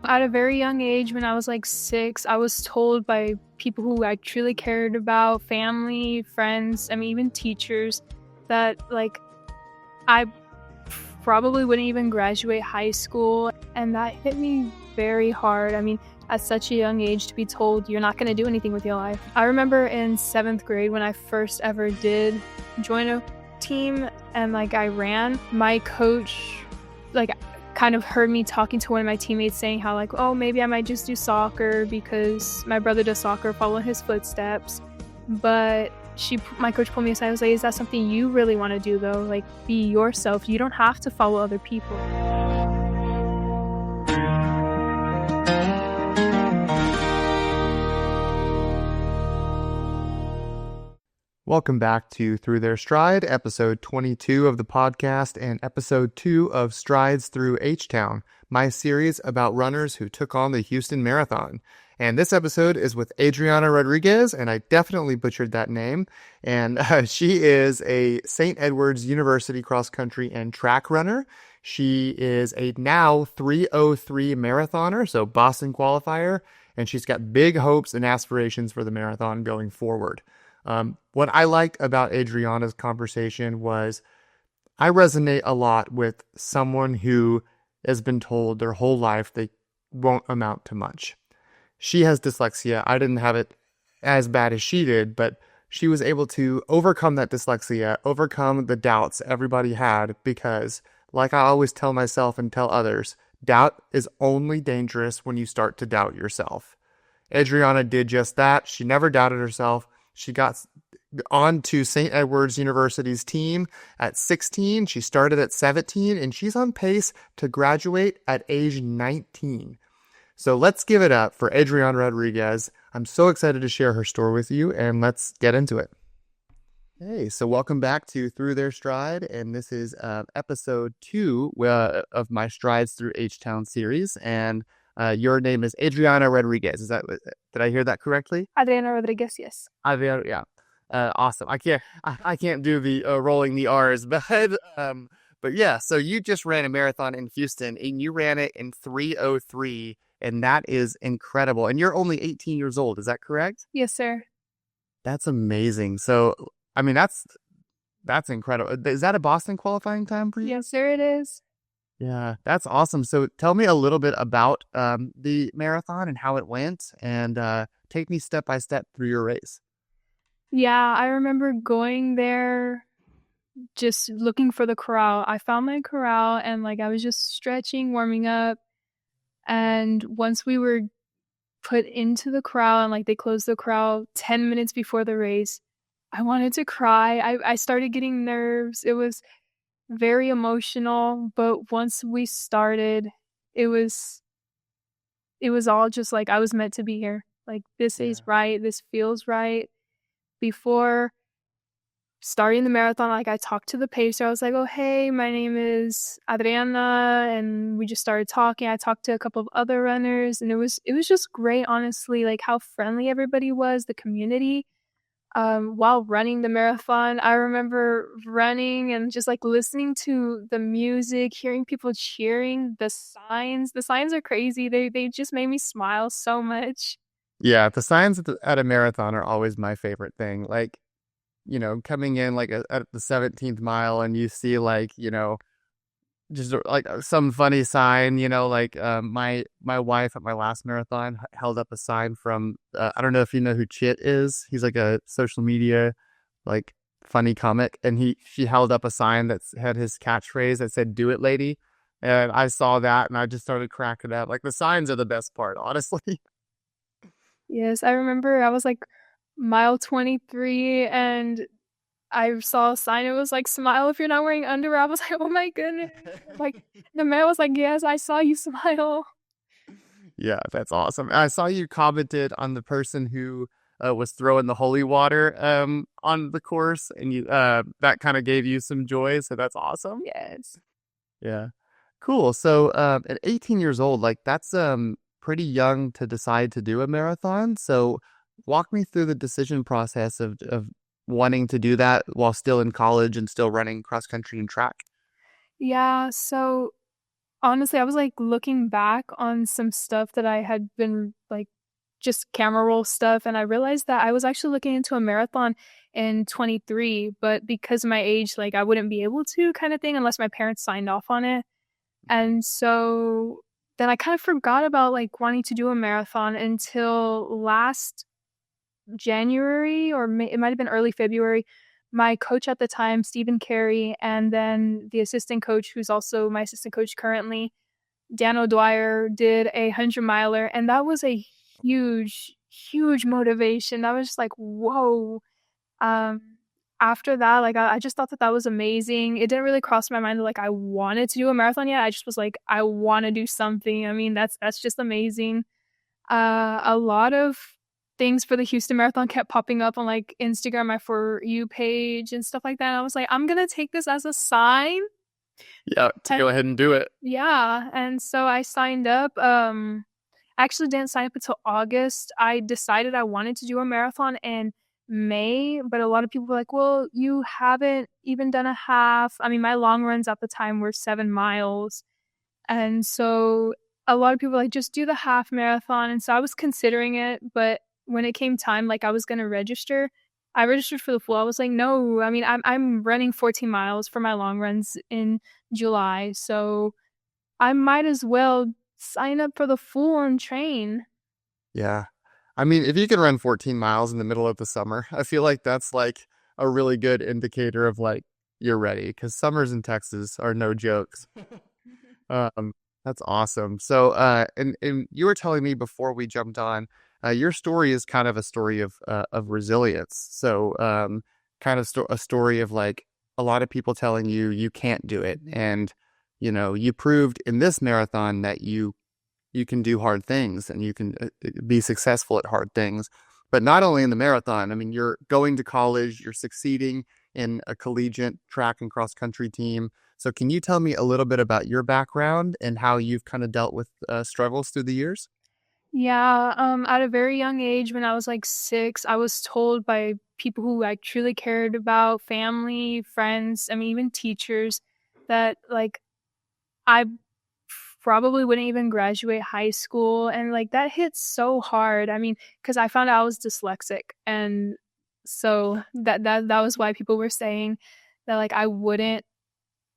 At a very young age, when I was like 6, I was told by people who I truly cared about, family, friends, I mean, even teachers, that like I probably wouldn't even graduate high school. And that hit me very hard. I mean, at such a young age to be told you're not going to do anything with your life. I remember in 7th grade when I first ever did join a team and like I ran, my coach like kind of heard me talking to one of my teammates saying how like, oh, maybe I might just do soccer because my brother does soccer, follow in his footsteps. But my coach pulled me aside and was like, is that something you really want to do though? Like, be yourself. You don't have to follow other people. Welcome back to Through Their Stride, episode 22 of the podcast and episode 2 of Strides Through H-Town, my series about runners who took on the Houston Marathon. And this episode is with Adriana Rodriguez, and I definitely butchered that name. And she is a St. Edward's University cross-country and track runner. She is a now 3:03 marathoner, so Boston qualifier, and she's got big hopes and aspirations for the marathon going forward. What I liked about Adriana's conversation was I resonate a lot with someone who has been told their whole life they won't amount to much. She has dyslexia. I didn't have it as bad as she did, but she was able to overcome that dyslexia, overcome the doubts everybody had, because like I always tell myself and tell others, doubt is only dangerous when you start to doubt yourself. Adriana did just that. She never doubted herself. She got on to St. Edward's University's team at 16. She started at 17, and she's on pace to graduate at age 19. So let's give it up for Adriana Rodriguez. I'm so excited to share her story with you, and let's get into it. Hey, so welcome back to Through Their Stride, and this is episode 2 of my Strides Through H-Town series, and your name is Adriana Rodriguez. Did I hear that correctly? Adriana Rodriguez, yes. Adriana, yeah. Awesome. I can't do the rolling the R's, but yeah. So you just ran a marathon in Houston, and you ran it in 3:03, and that is incredible. And you're only 18 years old. Is that correct? Yes, sir. That's amazing. So, I mean, that's incredible. Is that a Boston qualifying time for you? Yes, sir, it is. Yeah, that's awesome. So tell me a little bit about the marathon and how it went, and take me step by step through your race. Yeah, I remember going there just looking for the corral. I found my corral and like I was just stretching, warming up. And once we were put into the corral and like they closed the corral 10 minutes before the race, I wanted to cry. I started getting nerves. It was very emotional, but once we started, it was all just like I was meant to be here. Like, this is right. This feels right. Before starting the marathon, like I talked to the pacer. I was like, oh, hey, my name is Adriana. And we just started talking. I talked to a couple of other runners, and it was just great, honestly, like how friendly everybody was, the community. While running the marathon, I remember running and just like listening to the music, hearing people cheering, the signs. The signs are crazy. They just made me smile so much. Yeah, the signs at a marathon are always my favorite thing. Like, coming in like at the 17th mile, and you see like, just like some funny sign, like my wife at my last marathon held up a sign from, I don't know if you know who Chit is. He's like a social media, like funny comic. And she held up a sign that had his catchphrase that said, "Do it, lady." And I saw that and I just started cracking up. Like, the signs are the best part, honestly. Yes, I remember I was like mile 23 and I saw a sign. It was like, smile if you're not wearing underwear. I was like, oh my goodness. Like, the man was like, yes, I saw you smile. Yeah, that's awesome. I saw you commented on the person who was throwing the holy water on the course, and you that kind of gave you some joy. So that's awesome. Yes. Yeah, cool. So at 18 years old, like that's pretty young to decide to do a marathon. So walk me through the decision process of wanting to do that while still in college and still running cross country and track. Yeah, so honestly, I was like looking back on some stuff that I had been like just camera roll stuff, and I realized that I was actually looking into a marathon in 23, but because of my age, like I wouldn't be able to kind of thing unless my parents signed off on it. And so then I kind of forgot about like wanting to do a marathon until last January or it might have been early February. My coach at the time, Stephen Carey, and then the assistant coach, who's also my assistant coach currently, Dan O'Dwyer, did a 100 miler, and that was a huge, huge motivation. That was just like, whoa. Um, After that, like I just thought that that was amazing. It didn't really cross my mind that like I wanted to do a marathon yet. I just was like, I want to do something. I mean, that's just amazing. A lot of things for the Houston Marathon kept popping up on like Instagram, my For You page and stuff like that. And I was like, I'm gonna take this as a sign. Yeah, to And go ahead and do it. yeah, and so I signed up. I actually didn't sign up until August. I decided I wanted to do a marathon in May, but a lot of people were like, "Well, you haven't even done a half." I mean, my long runs at the time were 7 miles. And so a lot of people were like, just do the half marathon. And so I was considering it, but when it came time, like I was gonna register, I registered for the full. I was like, no, I mean, I'm running 14 miles for my long runs in July, so I might as well sign up for the full and train. Yeah. I mean, if you can run 14 miles in the middle of the summer, I feel like that's like a really good indicator of like you're ready because summers in Texas are no jokes. Um, that's awesome. So, and you were telling me before we jumped on, your story is kind of a story of resilience. So, kind of a story of like a lot of people telling you you can't do it, and you proved in this marathon that you can do hard things and you can be successful at hard things. But not only in the marathon, I mean, you're going to college, you're succeeding in a collegiate track and cross country team. So, can you tell me a little bit about your background and how you've kind of dealt with struggles through the years? Yeah, at a very young age, when I was like 6, I was told by people who I truly cared about, family, friends, I mean, even teachers, that like I probably wouldn't even graduate high school. And like that hit so hard. I mean, because I found out I was dyslexic. And so that was why people were saying that like I wouldn't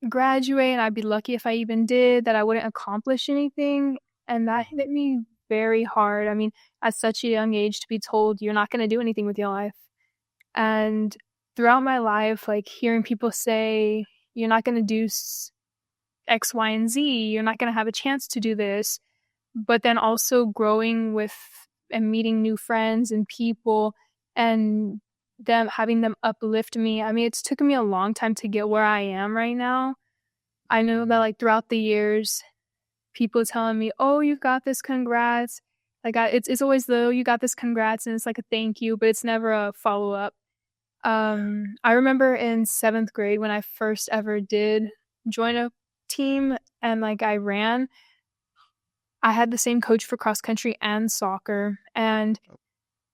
graduate and I'd be lucky if I even did, that I wouldn't accomplish anything. And that hit me very hard. I mean, at such a young age to be told you're not going to do anything with your life. And throughout my life, like hearing people say, you're not going to do X, Y, and Z, you're not going to have a chance to do this. But then also growing with and meeting new friends and people and them having them uplift me. I mean, it's taken me a long time to get where I am right now. I know that like throughout the years, people telling me, "Oh, you got this, congrats." Like it's always the, "Oh, you got this, congrats," and it's like a thank you, but it's never a follow up. I remember in 7th grade when I first ever did join a team and like I ran. I had the same coach for cross country and soccer, and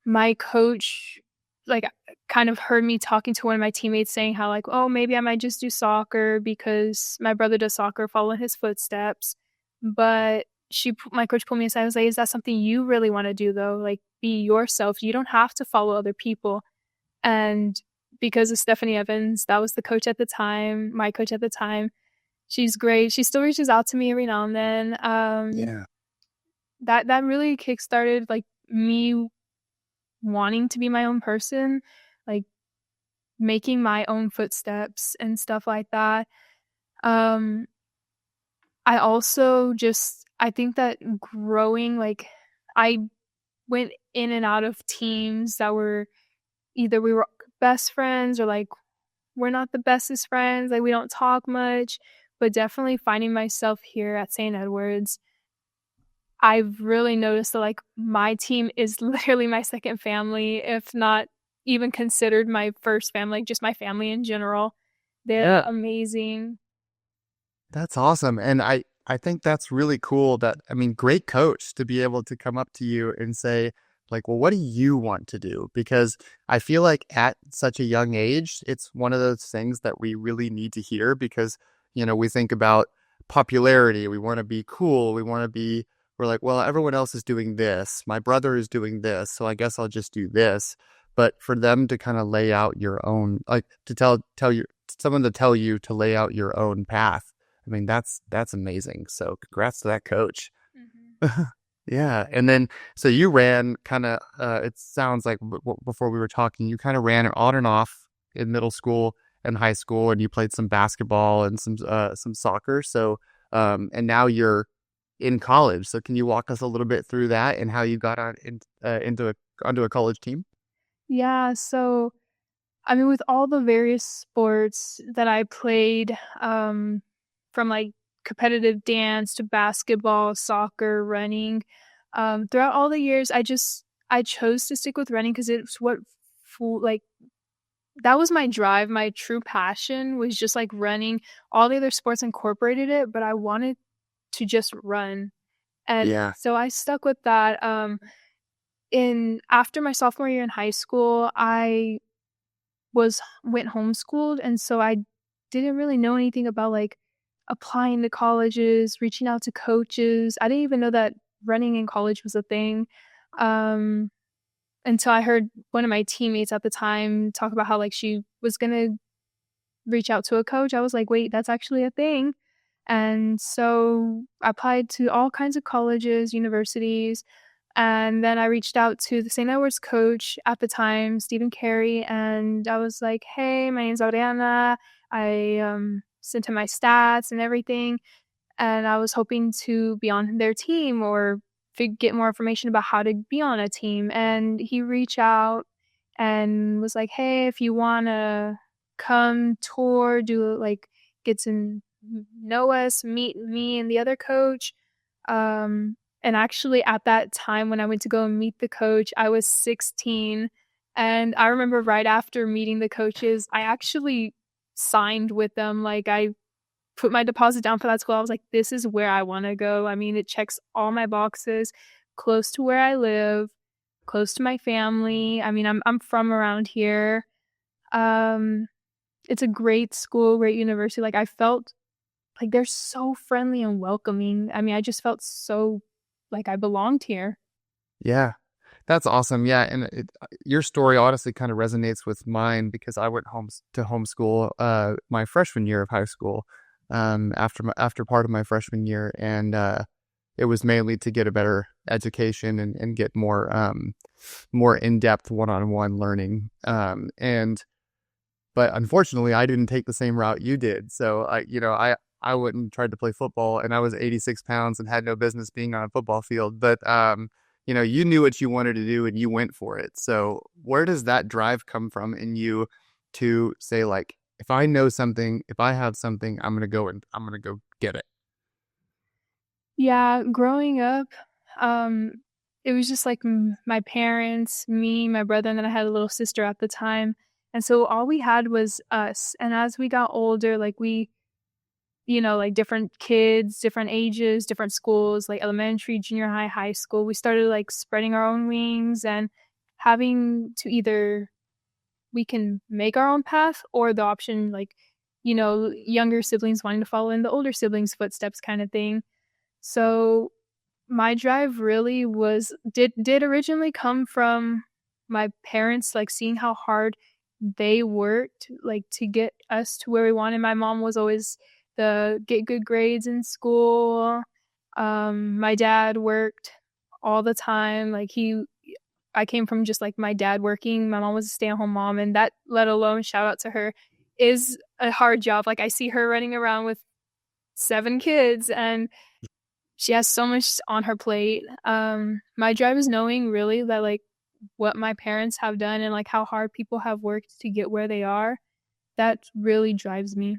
my coach like kind of heard me talking to one of my teammates saying how like, oh, maybe I might just do soccer because my brother does soccer, follow in his footsteps. But my coach pulled me aside. I was like, is that something you really want to do though? Like, be yourself. You don't have to follow other people. And because of Stephanie Evans, that was the coach at the time, my coach at the time. She's great. She still reaches out to me every now and then. Yeah. That really kickstarted like me wanting to be my own person, like making my own footsteps and stuff like that. Um, I also just I think that growing like I went in and out of teams that were either we were best friends or like we're not the bestest friends, like we don't talk much, but definitely finding myself here at St. Edward's, I've really noticed that like my team is literally my second family, if not even considered my first family, like just my family in general. They're Yeah. amazing. That's awesome. And I think that's really cool that, I mean, great coach to be able to come up to you and say, like, well, what do you want to do? Because I feel like at such a young age, it's one of those things that we really need to hear because, we think about popularity. We want to be cool. We're like, well, everyone else is doing this. My brother is doing this, so I guess I'll just do this. But for them to kind of lay out your own, like to tell you someone to tell you to lay out your own path. I mean, that's amazing. So congrats to that coach. Mhm. Yeah. And then, so you ran kind of, it sounds like before we were talking, you kind of ran on and off in middle school and high school, and you played some basketball and some soccer. So, and now you're in college. So can you walk us a little bit through that and how you got onto a college team? Yeah, so I mean, with all the various sports that I played, from like competitive dance to basketball, soccer, running, throughout all the years, I chose to stick with running because it's what like that was my drive, my true passion was just like running. All the other sports incorporated it, but I wanted to just run. And Yeah. so I stuck with that. In after my sophomore year in high school, I was went homeschooled, and so I didn't really know anything about, like, applying to colleges, reaching out to coaches. I didn't even know that running in college was a thing, um, until I heard one of my teammates at the time talk about how, like, she was gonna reach out to a coach. I was like, "Wait, that's actually a thing?" And so I applied to all kinds of colleges, universities, and then I reached out to the St. Edward's coach at the time, Stephen Carey, and I was like, "Hey, my name's Adriana." I sent him my stats and everything, and I was hoping to be on their team or get more information about how to be on a team. And he reached out and was like, "Hey, if you want to come tour, do like get to know us, meet me and the other coach." And actually, at that time when I went to go and meet the coach, I was 16. And I remember right after meeting the coaches, I actually signed with them. Like, I put my deposit down for that school. I was like, this is where I want to go. I mean, it checks all my boxes, close to where I live, close to my family. I mean, I'm from around here. Um, it's a great school, great university. Like, I felt like they're so friendly and welcoming. I mean, I just felt so like I belonged here. Yeah. That's awesome. Yeah, and your story honestly kind of resonates with mine because I went home to homeschool my freshman year of high school, after part of my freshman year, and it was mainly to get a better education and get more in-depth one-on-one learning. And but unfortunately, I didn't take the same route you did. So I went and tried to play football, and I was 86 pounds and had no business being on a football field. But you knew what you wanted to do and you went for it. So where does that drive come from in you to say, like, if I know something, if I have something, I'm gonna go get it. Yeah, growing up, um, it was just like my parents, me, my brother, and then I had a little sister at the time. And so all we had was us. And as we got older, like like different kids, different ages, different schools, like elementary, junior high, high school, we started like spreading our own wings and having to either we can make our own path or the option like, younger siblings wanting to follow in the older siblings' footsteps kind of thing. So my drive really did originally come from my parents, like, seeing how hard they worked, like, to get us to where we wanted. My mom was always the get good grades in school. My dad worked all the time, like, I came from just, like, my dad working. My mom was a stay-at-home mom, and that, let alone, shout out to her, is a hard job. Like, I see her running around with 7 kids, and she has so much on her plate. My drive is knowing really that like what my parents have done and like how hard people have worked to get where they are. That really drives me.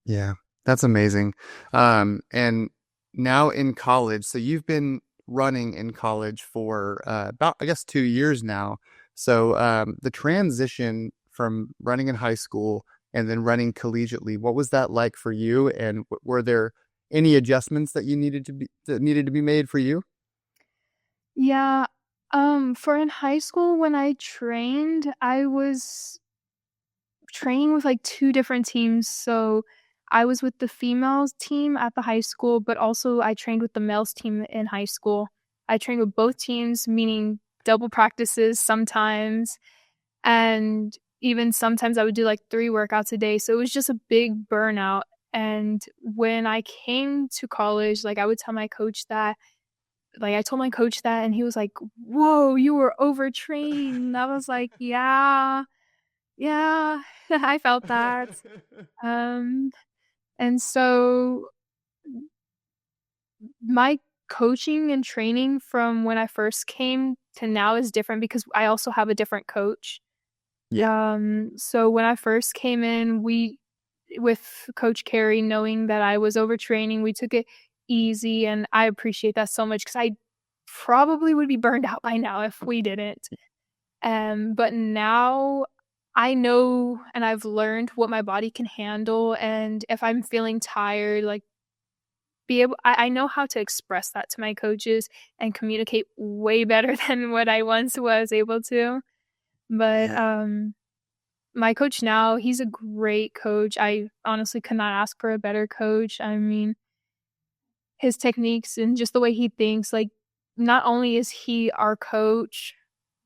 Yeah, that's amazing. And now in college, so you've been running in college for about, I guess, 2 years now. So the transition from running in high school and then running collegiately, what was that like for you? And were there any adjustments that needed to be made for you? Yeah. For in high school when I trained, I was training with like two different teams. So I was with the females team at the high school, but also I trained with the males team in high school. I trained with both teams, meaning double practices sometimes, and even sometimes I would do like 3 workouts a day. So it was just a big burnout. And when I came to college, like I would tell my coach that, like I told my coach that, and he was like, "Whoa, you were overtrained." And I was like, "Yeah, yeah, I felt that." Um, and so my coaching and training from when I first came to now is different because I also have a different coach. Yeah. So when I first came in, with Coach Carey, knowing that I was overtraining, we took it easy, and I appreciate that so much because I probably would be burned out by now if we didn't. But now I know and I've learned what my body can handle, and if I'm feeling tired, like I know how to express that to my coaches and communicate way better than what I once was able to. But Yeah. my coach now, he's a great coach. I honestly could not ask for a better coach. I mean, his techniques and just the way he thinks, like, not only is he our coach,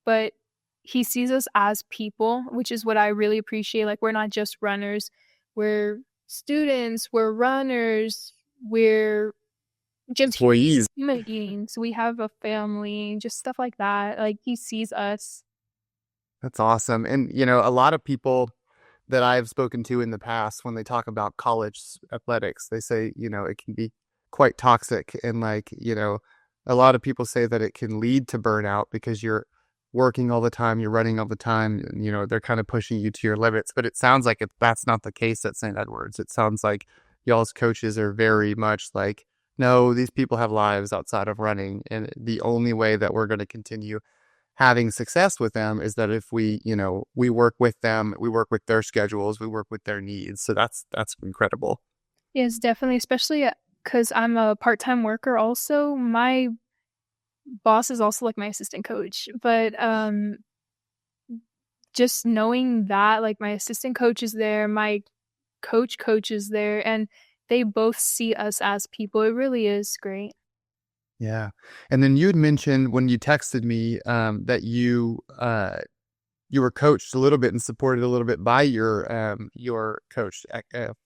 but he sees us as people, which is what I really appreciate. Like, we're not just runners, we're students, we're runners, we're just Employees. human beings. We have a family, just stuff like that. Like, he sees us. That's awesome. And, a lot of people that I've spoken to in the past, when they talk about college athletics, they say, it can be quite toxic. And a lot of people say that it can lead to burnout because you're working all the time, you're running all the time, and, they're kind of pushing you to your limits. But it sounds like that's not the case at St. Edward's. It sounds like y'all's coaches are very much like, no, these people have lives outside of running. And the only way that we're going to continue having success with them is that if we work with them, we work with their schedules, we work with their needs. So that's incredible. Yes, definitely, especially because I'm a part-time worker also. My boss is also like my assistant coach, but just knowing that like my assistant coach is there, my coach is there, and they both see us as people. It really is great. Yeah. And then you'd mentioned when you texted me that you were coached a little bit and supported a little bit by your coach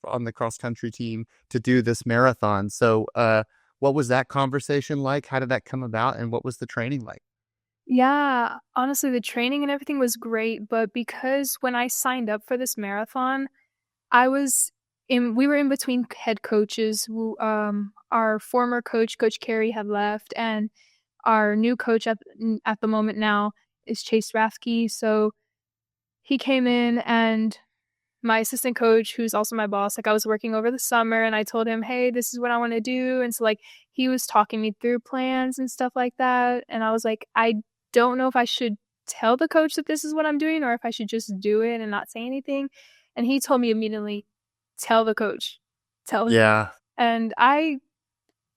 on the cross country team to do this marathon. So what was that conversation like? How did that come about, and what was the training like? Yeah, honestly, the training and everything was great, but because when I signed up for this marathon, I was we were in between head coaches. Our former coach, Coach Carey, had left, and our new coach at the moment now is Chase Rathke. So he came in, and my assistant coach, who's also my boss, like I was working over the summer, and I told him, "Hey, this is what I want to do." And so like he was talking me through plans and stuff like that, and I was like, I don't know if I should tell the coach that this is what I'm doing or if I should just do it and not say anything. And he told me immediately, "Tell the coach. Tell the." Yeah. And I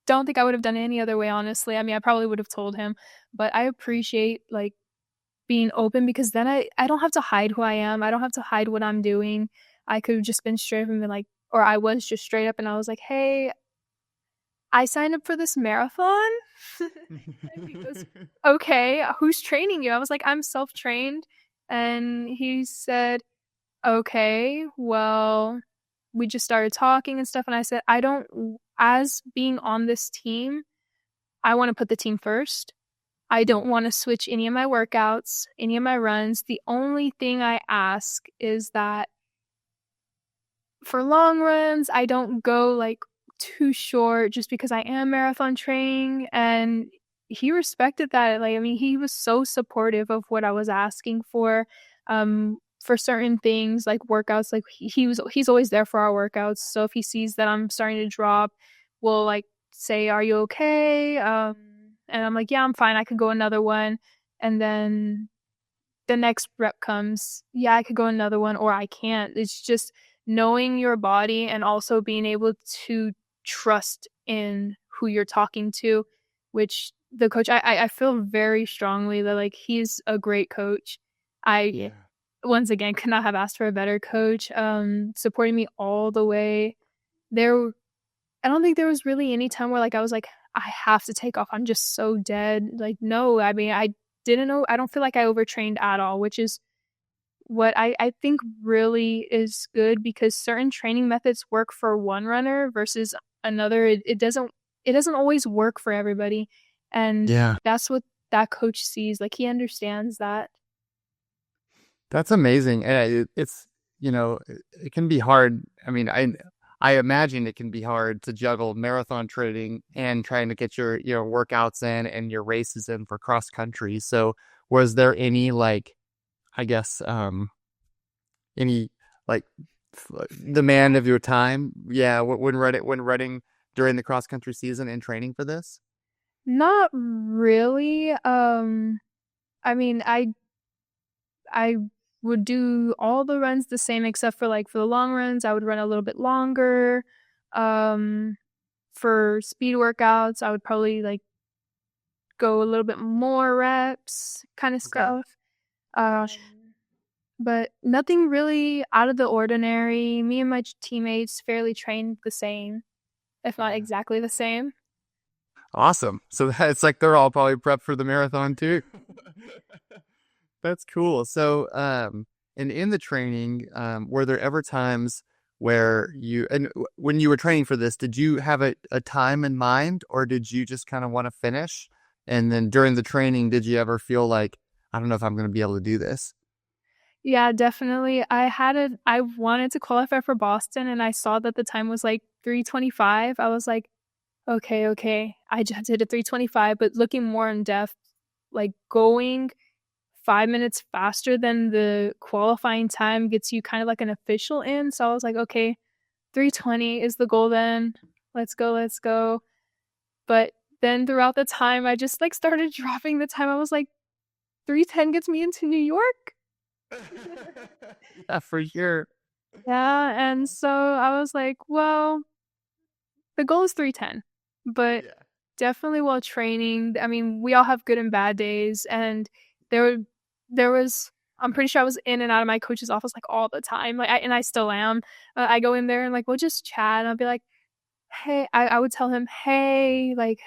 don't think I would have done it any other way, honestly. I mean, I probably would have told him, but I appreciate like being open because then I don't have to hide who I am. I don't have to hide what I'm doing. I could have just been straight up and been like, or I was just straight up and I was like, "Hey, I signed up for this marathon." And he goes, "Okay, who's training you?" I was like, "I'm self-trained." And he said, "Okay, well," we just started talking and stuff. And I said, as being on this team, I want to put the team first. I don't want to switch any of my workouts, any of my runs. The only thing I ask is that for long runs, I don't go like too short just because I am marathon training. And he respected that. Like, I mean, he was so supportive of what I was asking for certain things like workouts. Like he's always there for our workouts. So if he sees that I'm starting to drop, we'll like say, "Are you okay?" And I'm like, "Yeah, I'm fine. I could go another one." And then the next rep comes, "Yeah, I could go another one or I can't." It's just knowing your body and also being able to trust in who you're talking to, which the coach, I feel very strongly that like he's a great coach. I Yeah. once again could not have asked for a better coach, supporting me all the way. there I don't think there was really any time where like I was like, I have to take off. I'm just so dead. Like, no, I mean, I didn't know. I don't feel like I overtrained at all, which is what I think really is good because certain training methods work for one runner versus another. It doesn't always work for everybody. And Yeah. that's what that coach sees. Like he understands that. That's amazing. And it's, it can be hard. I mean, I imagine it can be hard to juggle marathon training and trying to get your workouts in and your races in for cross country. So was there any like, I guess, any like demand of your time? Yeah, when running during the cross country season and training for this? Not really. I mean, I would do all the runs the same except for like for the long runs, I would run a little bit longer. Um, for speed workouts, I would probably like go a little bit more reps, kind of Okay. stuff. Um, but nothing really out of the ordinary. Me and my teammates fairly trained the same, if not Yeah. exactly the same. Awesome. So it's like they're all probably prepped for the marathon too. That's cool. So, and in the training, were there ever times where when you were training for this, did you have a time in mind or did you just kind of want to finish? And then during the training, did you ever feel like, I don't know if I'm going to be able to do this? Yeah, definitely. I wanted to qualify for Boston and I saw that the time was like 3:25. I was like, okay, okay. I just did a 3:25, but looking more in depth, like going 5 minutes faster than the qualifying time gets you kind of like an official in. So I was like, okay, 3:20 is the goal then. Let's go, let's go. But then throughout the time, I just like started dropping the time. I was like, 3:10 gets me into New York. Yeah, for sure. Yeah, and so I was like, well, the goal is 3:10, but Yeah. definitely while training, I mean, we all have good and bad days, and there there was I'm pretty sure I was in and out of my coach's office like all the time, like I still am. I go in there and like we'll just chat, and I'll be like, hey, I would tell him, hey, like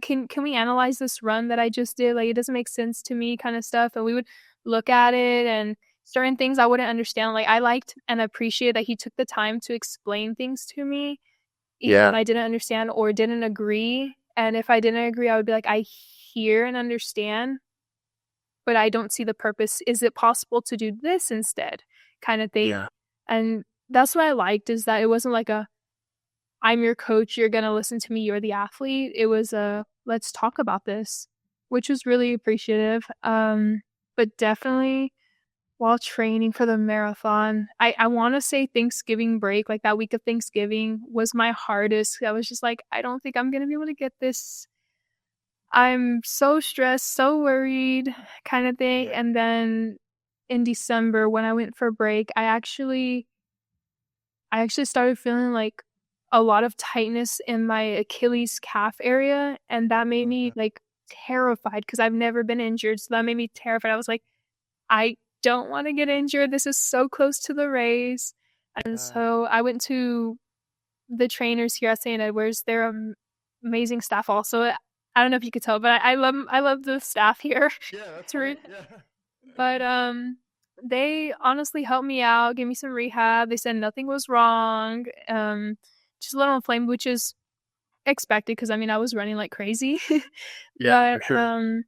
can we analyze this run that I just did? Like it doesn't make sense to me, kind of stuff, and we would look at it and certain things I wouldn't understand. Like I liked and appreciated that he took the time to explain things to me even when Yeah. I didn't understand or didn't agree. And if I didn't agree, I would be like, I hear and understand, but I don't see the purpose. Is it possible to do this instead? Kind of thing. Yeah. And that's what I liked is that it wasn't like a I'm your coach, you're gonna listen to me, you're the athlete. It was a let's talk about this, which was really appreciative. But definitely while training for the marathon, I want to say Thanksgiving break, like that week of Thanksgiving, was my hardest. I was just like, I don't think I'm going to be able to get this. I'm so stressed, so worried, kind of thing. Yeah. And then in December, when I went for break, I actually started feeling like a lot of tightness in my Achilles calf area. And that made me Okay. like terrified because I've never been injured. So that made me terrified. I was like, I don't want to get injured. This is so close to the race. And Uh, so I went to the trainers here at St. Edward's. They're amazing staff also. I don't know if you could tell, but I love the staff here. yeah, that's To re- great. Yeah. but they honestly helped me out, gave me some rehab. They said nothing was wrong. Just a little inflamed, which is expected because I mean I was running like crazy. Yeah, but for sure.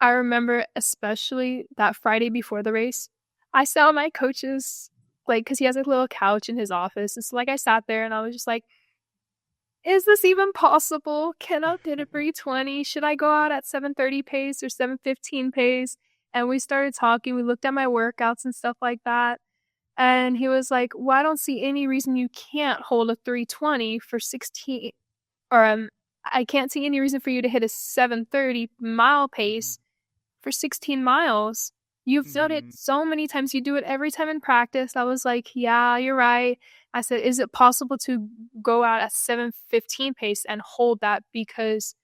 I remember especially that Friday before the race, I saw my coach's like because he has a little couch in his office. And so like I sat there and I was just like, is this even possible? Can I hit a 3:20? Should I go out at 7:30 pace or 7:15 pace? And we started talking. We looked at my workouts and stuff like that. And he was like, well, I don't see any reason you can't hold a 3:20 for 16 or I can't see any reason for you to hit a 7:30 mile pace for 16 miles. You've done it Mhm. so many times. You do it every time in practice. I was like, yeah, you're right. I said, is it possible to go out at 7:15 pace and hold that? Because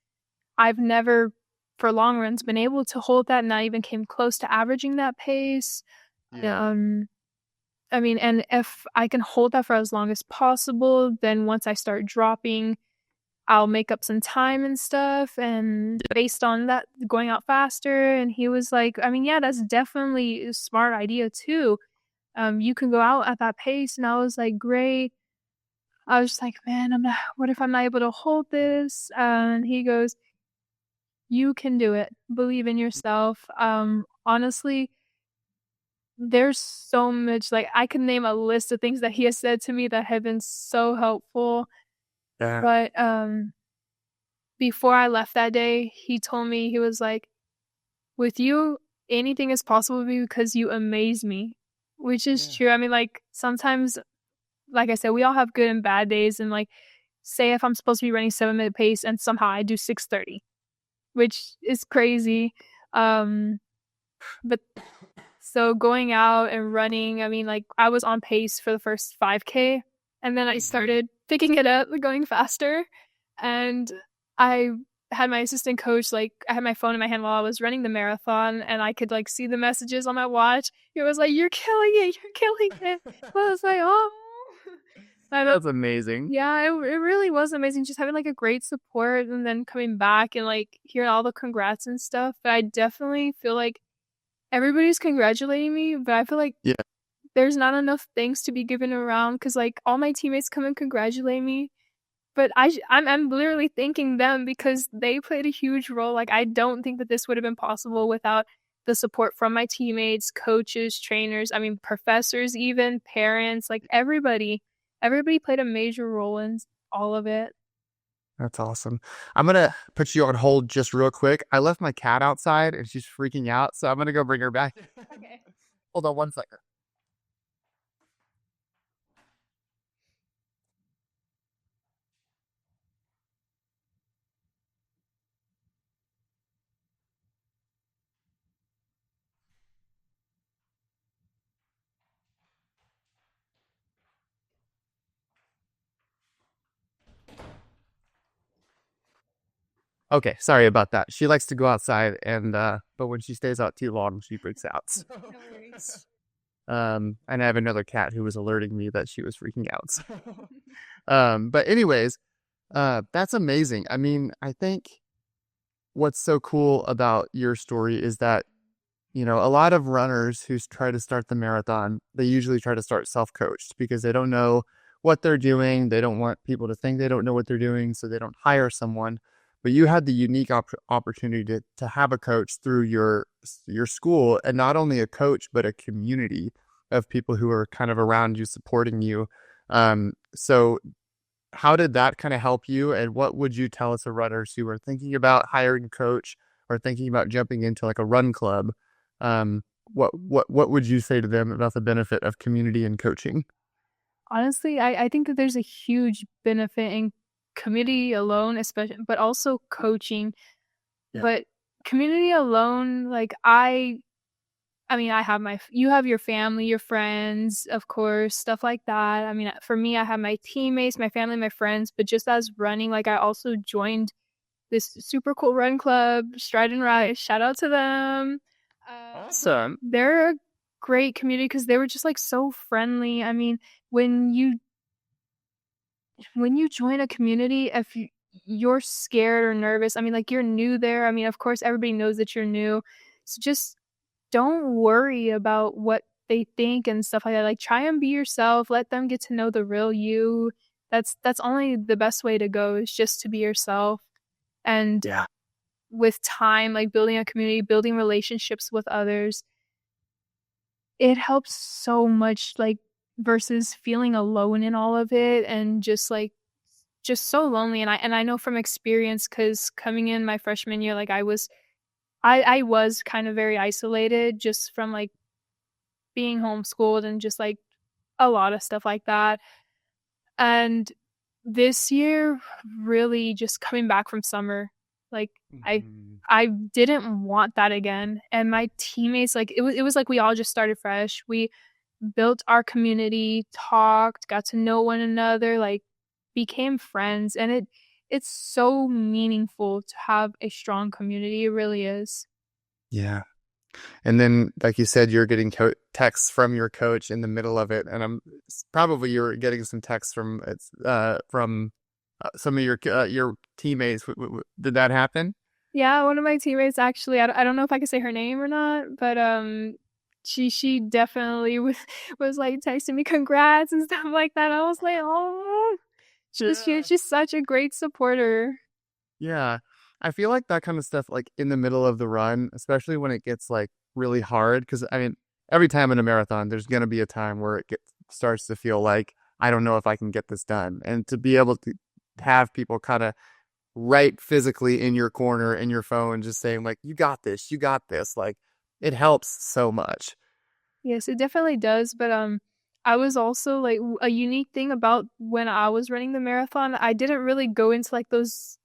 I've never, for long runs, been able to hold that, and I even came close to averaging that pace. Yeah. Um, I mean, and if I can hold that for as long as possible, then once I start dropping, I'll make up some time and stuff. And based on that, going out faster. And he was like, I mean, yeah, that's definitely a smart idea too. You can go out at that pace. And I was like, great. I was just like, man, what if I'm not able to hold this? And he goes, you can do it. Believe in yourself. Honestly, there's so much, like, I could name a list of things that he has said to me that have been so helpful. Yeah. But before I left that day, he told me, he was like, with you, anything is possible because you amaze me, which is true. I mean, like, sometimes, like I said, we all have good and bad days. And, like, say if I'm supposed to be running 7-minute pace and somehow I do 6:30, which is crazy. But so going out and running, I mean, like, I was on pace for the first 5K, and then I started picking it up, going faster. And I had my assistant coach, like, I had my phone in my hand while I was running the marathon, and I could, like, see the messages on my watch. It was like, you're killing it, you're killing it. I was like, oh. That's amazing. Yeah, it really was amazing, just having, like, a great support and then coming back and, like, hearing all the congrats and stuff. But I definitely feel like everybody's congratulating me, but I feel like Yeah. there's not enough thanks to be given around, because, like, all my teammates come and congratulate me, but I'm literally thanking them because they played a huge role. Like, I don't think that this would have been possible without the support from my teammates, coaches, trainers, I mean, professors, even parents, like, everybody played a major role in all of it. That's awesome. I'm gonna put you on hold just real quick. I left my cat outside and she's freaking out, so I'm gonna go bring her back. Okay. Hold on one second. Okay, sorry about that. She likes to go outside and but when she stays out too long, she freaks out. No worries. And I have another cat who was alerting me that she was freaking out. But anyways, that's amazing. I mean, I think what's so cool about your story is that, you know, a lot of runners who try to start the marathon, they usually try to start self-coached because they don't know what they're doing. They don't want people to think they don't know what they're doing, so they don't hire someone. But you had the unique opportunity to have a coach through your school, and not only a coach, but a community of people who are kind of around you, supporting you. So how did that kind of help you? And what would you tell us to runners who are thinking about hiring a coach or thinking about jumping into like a run club? What would you say to them about the benefit of community and coaching? Honestly, I think that there's a huge benefit in community alone, especially, but also coaching. Yeah. But community alone, like, I mean, I have you have your family, your friends, of course, stuff like that. I mean, for me, I have my teammates, my family, my friends, but just as running, like, I also joined this super cool run club, Stride and Rise. Shout out to them. Awesome. They're a great community because they were just, like, so friendly. I mean, when you join a community, if you're scared or nervous, I mean, like, you're new there. I mean, of course, everybody knows that you're new. So just don't worry about what they think and stuff like that. Like, try and be yourself. Let them get to know the real you. That's only the best way to go, is just to be yourself. And Yeah. with time, like, building a community, building relationships with others, it helps so much, like, versus feeling alone in all of it and just, like, just so lonely. And I know from experience, because coming in my freshman year, like, I was kind of very isolated just from, like, being homeschooled and just, like, a lot of stuff like that. And this year, really just coming back from summer, like, I Mhm. I didn't want that again. And my teammates, like, it was like we all just started fresh. We built our community, talked, got to know one another, like, became friends, and it's so meaningful to have a strong community. It really is. Yeah. And then, like you said, you're getting texts from your coach in the middle of it, and I'm probably you're getting some texts from some of your teammates. Did that happen? Yeah, one of my teammates actually, I don't know if I can say her name or not, but she definitely was like texting me congrats and stuff like that. I was like, oh, Yeah. she's such a great supporter. Yeah. I feel like that kind of stuff, like in the middle of the run, especially when it gets like really hard. Because I mean, every time in a marathon, there's going to be a time where starts to feel like, I don't know if I can get this done. And to be able to have people kind of right physically in your corner in your phone, just saying, like, you got this, like, it helps so much. Yes, it definitely does. But I was also like a unique thing about when I was running the marathon. I didn't really go into like those,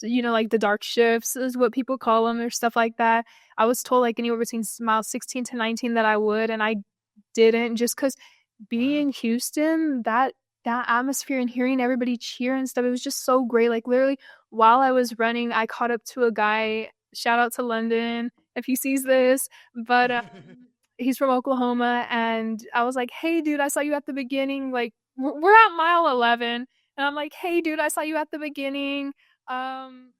like the dark shifts is what people call them or stuff like that. I was told like anywhere between miles 16 to 19 that I would, and I didn't just because being Wow. in Houston, that atmosphere and hearing everybody cheer and stuff, it was just so great. Like literally while I was running, I caught up to a guy. Shout out to London if he sees this, but he's from Oklahoma, and I was like, "Hey, dude, I saw you at the beginning. Like we're at mile 11." And I'm like, "Hey, dude, I saw you at the beginning. Um,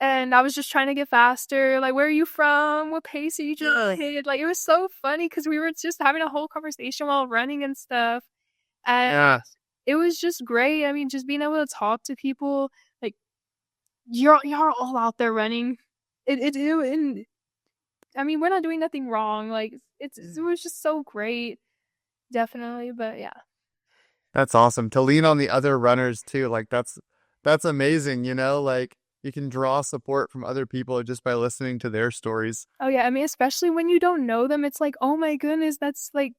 and I was just trying to get faster. Like, where are you from? What pace are you trying to hit?" Like, it was so funny because we were just having a whole conversation while running and stuff. And Yeah. it was just great. I mean, just being able to talk to people, like, you're all out there running. And I mean, we're not doing nothing wrong. Like, it was just so great, definitely. But yeah. That's awesome. To lean on the other runners too, like that's amazing, like you can draw support from other people just by listening to their stories. Oh yeah, I mean, especially when you don't know them, it's like, oh my goodness, that's like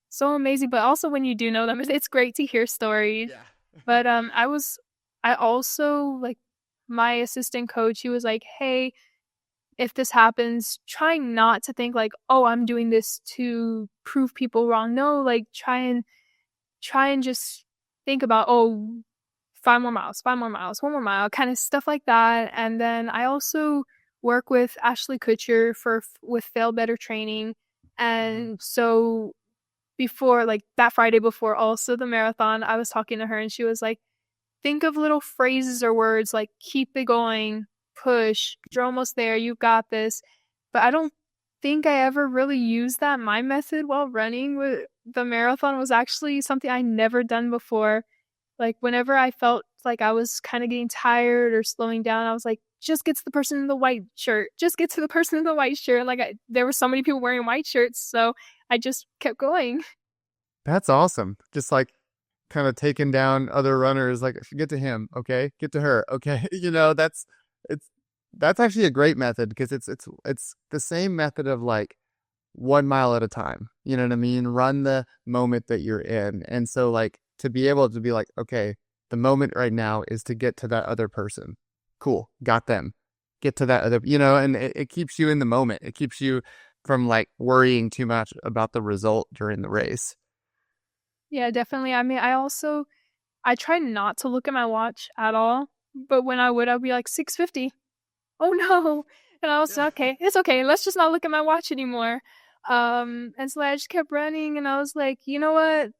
so amazing. But also when you do know them, it's great to hear stories. Yeah. But I also like my assistant coach. He was like, hey, if this happens, try not to think like, oh, I'm doing this to prove people wrong. No, like try and just think about, oh, 5 more miles, 5 more miles, 1 more mile, kind of stuff like that. And then I also work with Ashley Kutcher with Fail Better Training. Mhm. And so before, like that Friday before also the marathon, I was talking to her and she was like, think of little phrases or words like keep it going, push, you're almost there, you've got this. But I don't think I ever really used that. My method while running with the marathon was actually something I never done before. Like whenever I felt like I was kind of getting tired or slowing down, I was like, just get to the person in the white shirt. Just get to the person in the white shirt. Like there were so many people wearing white shirts, so I just kept going. That's awesome. Just like kind of taking down other runners, like get to him, okay? Get to her, okay? It's that's actually a great method because it's the same method of like 1 mile at a time. You know what I mean? Run the moment that you're in. And so like to be able to be like, okay, the moment right now is to get to that other person. Cool. Got them. Get to that other, and it keeps you in the moment. It keeps you from like worrying too much about the result during the race. Yeah, definitely. I mean, I try not to look at my watch at all, but when I would, I'd be like 6:50. Oh no. And I was Yeah. okay. It's okay. Let's just not look at my watch anymore. And so I just kept running and I was like, you know what?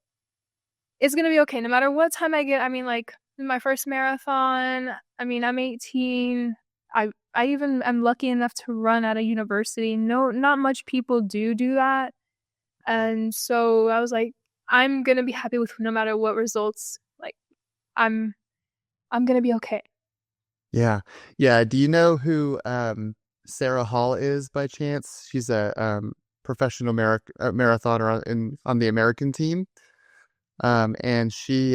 It's gonna be okay no matter what time I get. I mean, like my first marathon, I mean, I'm 18. I even am lucky enough to run at a university. No, not much people do that. And so I was like, I'm gonna be happy with no matter what results. Like I'm I'm gonna be okay. Yeah. Yeah. Do you know who Sarah Hall is by chance? She's a professional marathoner on the American team. And she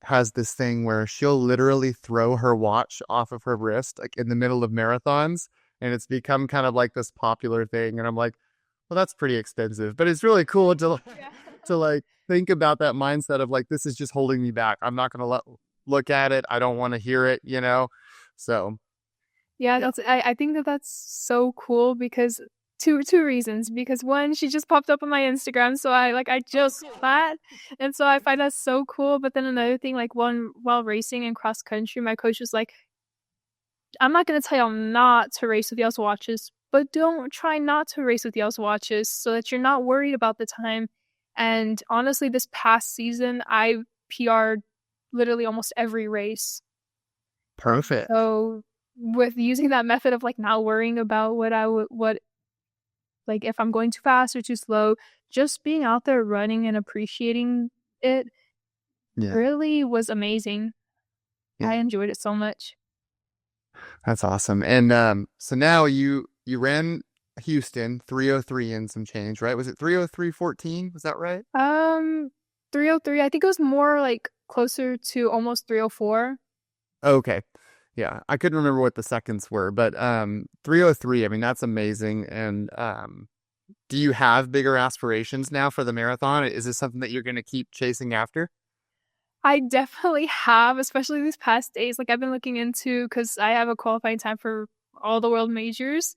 has this thing where she'll literally throw her watch off of her wrist like in the middle of marathons, and it's become kind of like this popular thing. And I'm like, well, that's pretty expensive, but it's really cool to Yeah. to like think about that mindset of like this is just holding me back. I'm not gonna look at it. I don't want to hear it. So Yeah, yeah. I think that that's so cool because two reasons. Because one, she just popped up on my Instagram, so I Oh, just cool. that, and so I find that so cool. But then another thing, like one while racing and cross country, my coach was like, I'm not going to tell y'all not to race with y'all's watches, but don't try not to race with y'all's watches so that you're not worried about the time. And honestly, this past season, I PR'd literally almost every race. Perfect. So with using that method of like not worrying about what like if I'm going too fast or too slow, just being out there running and appreciating it Yeah. really was amazing. I Yeah. enjoyed it so much. That's awesome. And so now you ran Houston 303 and some change, right? Was it 303.14? Was that right? Um 303, I think it was more like closer to almost 304. Okay. Yeah, I couldn't remember what the seconds were, but 303, I mean that's amazing. And do you have bigger aspirations now for the marathon? Is this something that you're going to keep chasing after? I definitely have, especially these past days. Like I've been looking into because I have a qualifying time for all the world majors.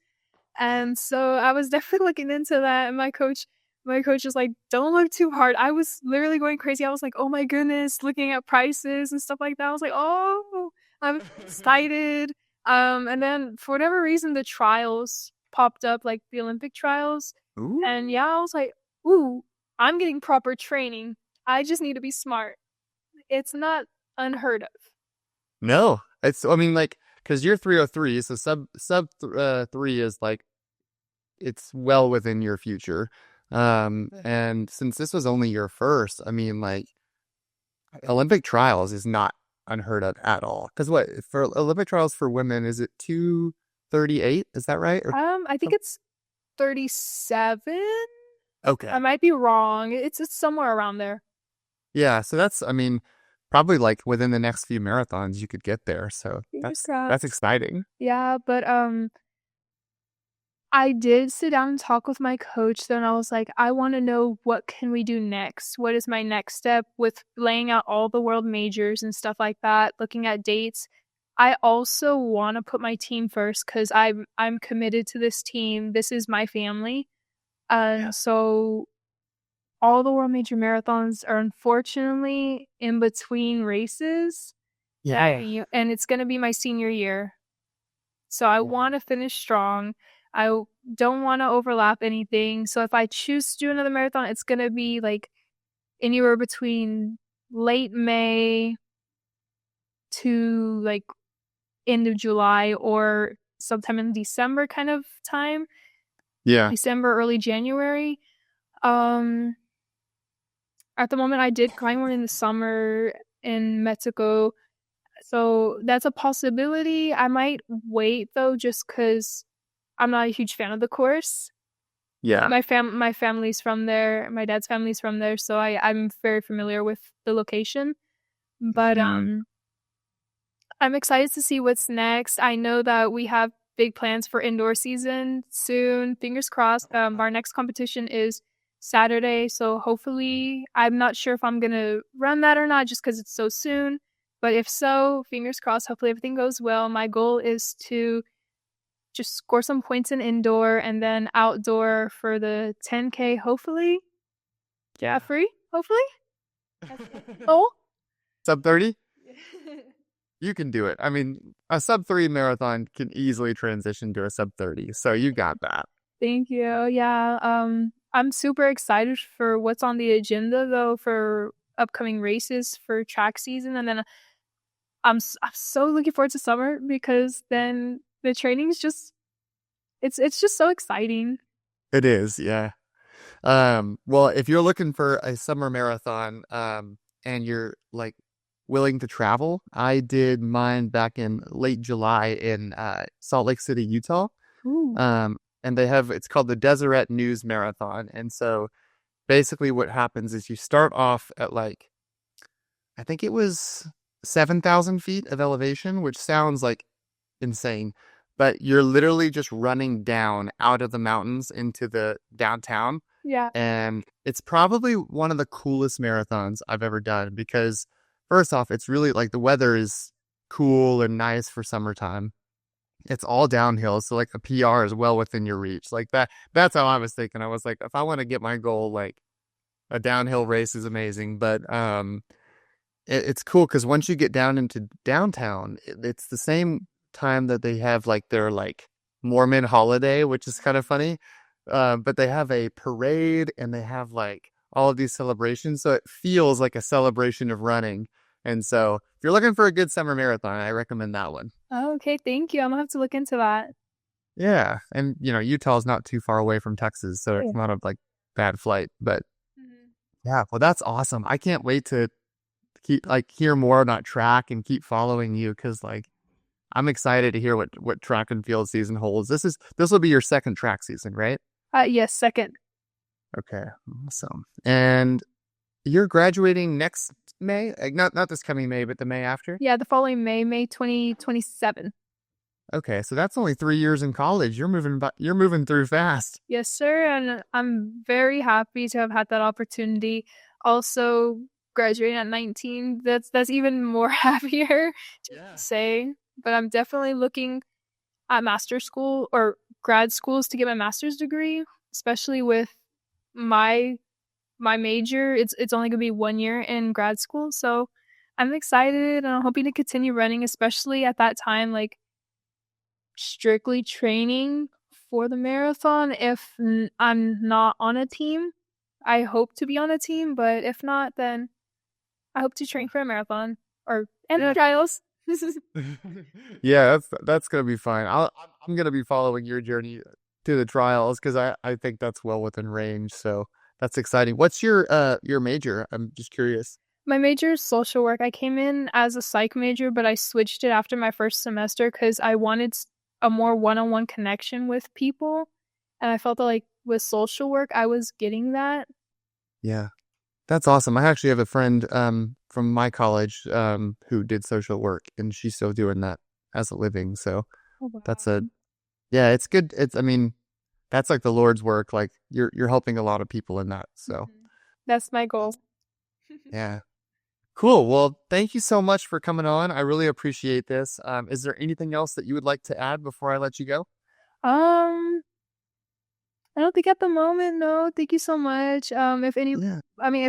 And so I was definitely looking into that. And my coach was like, don't look too hard. I was literally going crazy. I was like, oh my goodness, looking at prices and stuff like that. I was like, oh, I'm excited. And then for whatever reason, the trials popped up, like the Olympic trials. And Ooh. yeah, I was like, ooh, I'm getting proper training. I just need to be smart. It's not unheard of. No. It's I mean like because you're 303, so three is like it's well within your future. And since this was only your first, I mean like Olympic trials is not unheard of at all. Because what for Olympic trials for women is it 238? Is that right? Or I think some- it's 37. I okay. might be wrong. It's somewhere around there. Yeah, so that's I mean probably like within the next few marathons you could get there. So Fingers that's crossed. exciting. Yeah, but I did sit down and talk with my coach then I was like, I want to know what can we do next? What is my next step with laying out all the world majors and stuff like that, looking at dates. I also want to put my team first cuz I'm committed to this team. This is my family. Yeah. And so all the world major marathons are unfortunately in between races. Yeah. And it's going to be my senior year. So I Yeah. want to finish strong. I don't want to overlap anything. So if I choose to do another marathon, it's going to be like anywhere between late May to like end of July or sometime in December kind of time. Yeah. December, early January. Um at the moment I did climb one in the summer in Mexico. So that's a possibility. I might wait though just cuz I'm not a huge fan of the course. Yeah. My family's from there. My dad's family's from there, so I'm very familiar with the location. But Mhm. I'm excited to see what's next. I know that we have big plans for indoor season soon. Fingers crossed. Our next competition is Saturday, so hopefully, I'm not sure if I'm gonna run that or not, just because it's so soon. But if so, fingers crossed. Hopefully, everything goes well. My goal is to just score some points in indoor and then outdoor for the 10K, hopefully. Yeah, Yeah. free, hopefully. That's the goal. Sub 30? You can do it. I mean, a sub 3 marathon can easily transition to a sub 30. So you got that. Thank you. Yeah, I'm super excited for what's on the agenda though for upcoming races for track season, and then I'm so looking forward to summer because then the training's just it's just so exciting. It is, yeah. Well, if you're looking for a summer marathon, and you're like willing to travel, I did mine back in late July in Salt Lake City, Utah. Ooh. And they have it's called the Deseret News Marathon. And so basically what happens is you start off at like I think it was 7,000 feet of elevation, which sounds like insane, but you're literally just running down out of the mountains into the downtown. Yeah. And it's probably one of the coolest marathons I've ever done because, first off, it's really like the weather is cool and nice for summertime. It's all downhill. So, like, a PR is well within your reach. Like, that's how I was thinking. I was like, if I want to get my goal, like, a downhill race is amazing. But, it's cool because once you get down into downtown, it's the same. time that they have like their like Mormon holiday, which is kind of funny. But they have a parade and they have like all of these celebrations. So it feels like a celebration of running. And so if you're looking for a good summer marathon, I recommend that one. Oh, okay, thank you. I'm gonna have to look into that. Yeah. And Utah is not too far away from Texas, so it's Yeah. not a like bad flight. But Mhm. yeah, well, that's awesome. I can't wait to keep like hear more about track and keep following you because like I'm excited to hear what track and field season holds. This will be your second track season, right? Yes, second. Okay, awesome. And you're graduating next May? Like, not this coming May, but the May after? Yeah, the following May 2027. Okay, so that's only 3 years in college. You're moving through fast. Yes, sir. And I'm very happy to have had that opportunity. Also, graduating at 19, that's even more happier to Yeah. say. But I'm definitely looking at master's school or grad schools to get my master's degree, especially with my major. It's only gonna be 1 year in grad school, so I'm excited and I'm hoping to continue running, especially at that time, like strictly training for the marathon. If I'm not on a team, I hope to be on a team, but if not, then I hope to train for a marathon or and Yeah. trials. Yeah, that's gonna be fine. I'm gonna be following your journey to the trials because I think that's well within range. So that's exciting. What's your major? I'm just curious. My major is social work. I came in as a psych major, but I switched it after my first semester because I wanted a more one-on-one connection with people. And I felt that, like, with social work, I was getting that. Yeah, that's awesome. I actually have a friend from my college who did social work, and she's still doing that as a living. So Oh, wow. that's a yeah, it's good. I mean, that's like the Lord's work. Like you're helping a lot of people in that. So That's my goal. yeah. Cool. Well, thank you so much for coming on. I really appreciate this. Is there anything else that you would like to add before I let you go? Um, I don't think at the moment, no. Thank you so much. Yeah. If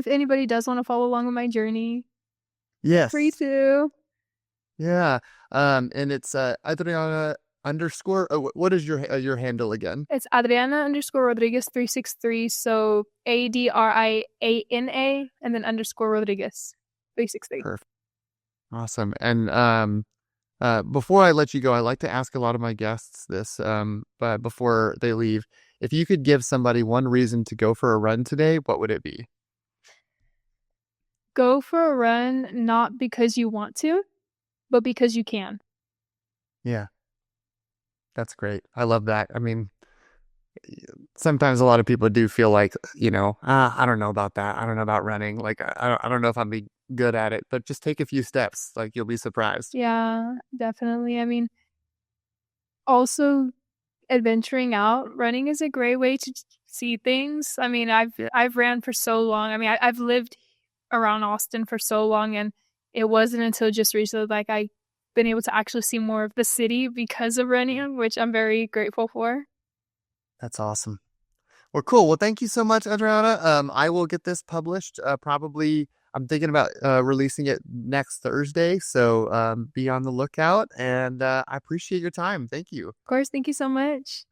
anybody does want to follow along with my journey, free Yes. to. Yeah. And it's Adriana underscore. Oh, what is your handle again? It's Adriana_Rodriguez 363. So ADRIANA and then _Rodriguez 363. Perfect. Awesome. And before I let you go, I like to ask a lot of my guests this, but before they leave, if you could give somebody one reason to go for a run today, what would it be? Go for a run, not because you want to, but because you can. Yeah, that's great. I love that. I mean, sometimes a lot of people do feel like, I don't know about that. I don't know about running. Like, I don't know if I'm be good at it, but just take a few steps. Like, you'll be surprised. Yeah, definitely. Also adventuring out, running is a great way to see things. Yeah, I've ran for so long. I've lived around Austin for so long, and it wasn't until just recently like I been able to actually see more of the city because of running, which I'm very grateful for. that's awesome. Well, cool. Well, thank you so much, Adriana. I will get this published. Probably, I'm thinking about releasing it next Thursday. So be on the lookout. And I appreciate your time. Thank you. Of course, thank you so much.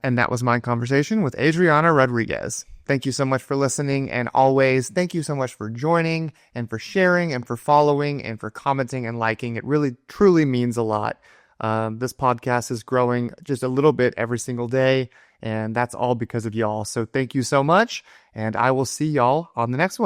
And that was my conversation with Adriana Rodriguez. Thank you so much for listening. And always, thank you so much for joining and for sharing and for following and for commenting and liking. It really, truly means a lot. This podcast is growing just a little bit every single day. And that's all because of y'all. So thank you so much. And I will see y'all on the next one.